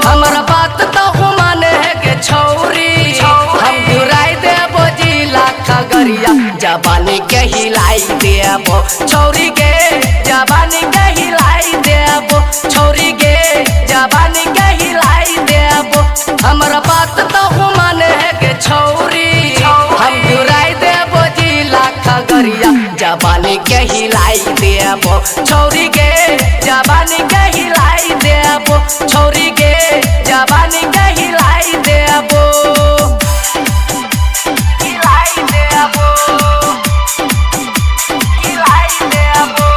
हमारा बात तो माने है के छौरी हम घुराई देबो जिला खगड़िया जवानी के हिलाई देबो छौरी के जवानी के हिलाई देबो छौरी के जवानी के हिलाई देबो हमारा बात तो माने है के छौरी हम घुराई देबो जिला खगड़िया जवानी के हिलाई देबो छौरी के जवानी के हिलाई देबो छौरी के जवानी के हिलाई देबो हिलाई देबो हिलाई देबो।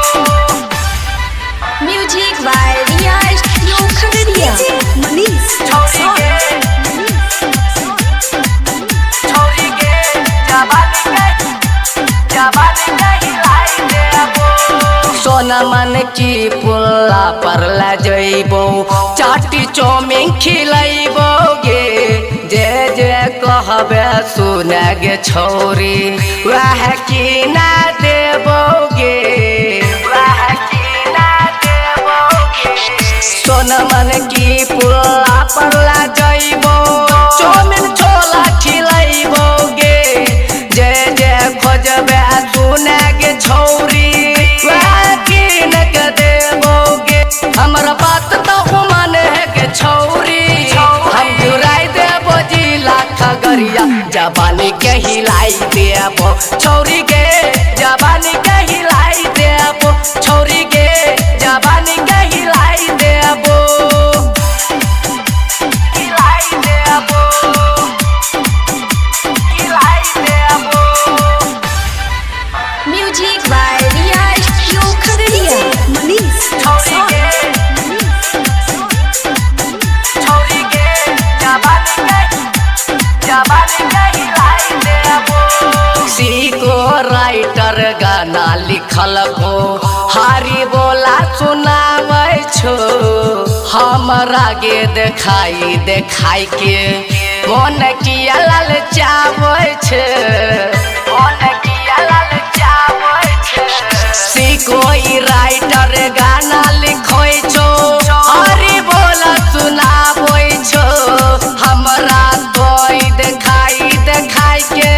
Music by Riya studio Khagaria Manish छौरी के जवानी के हिलाई देबो सोना मन की पुल्ला पर ला जइबो चाटी चौमिन खिलाइबोगे जे जे कहबे सुने गे छौरी वह की ना देबोगे वह की ना देबोगे सोना मन की पुल्ला पर ला जइबो चौमिन छोला खिलाइबोगे जे जे खोजबे सुने गे छौरी हमारा बात तो माने है के छौरी हम घुराई देबो जिला खगड़िया जवानी के हिलाई देबो छौरी के जवानी के हिलाई देबो छौरी के जवानी के हिलाई देबो हिलाई देबो हिलाई देबो। Music by Riya studio Khagaria Manish छौरी के सीको राइटर गाना लिखल हो हारी बोला सुनावे छो हमरा गे देखाई देखाई के मन किया ललचावे छे मन किया ललचावे छे सीको राइटर गाना लिखोय छो हारी बोला सुनावे छो हमरा कोई देखाई देखाई के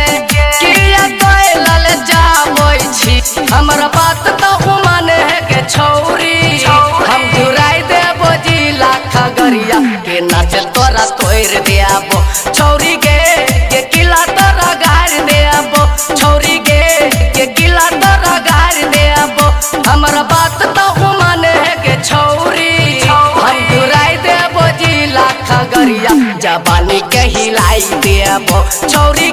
हमारा बात तो माने है के छौरी हम घुराई देबो जिला खगड़िया के नाच तोरा तोड़ देबो छौरी के किला तोरा गाड़ देबो छौरी के किला तोरा गाड़ देबो हमारा बात तो माने है के छौरी हम घुराई देबो जिला खगड़िया जवानी के हिलाई देबो छौरी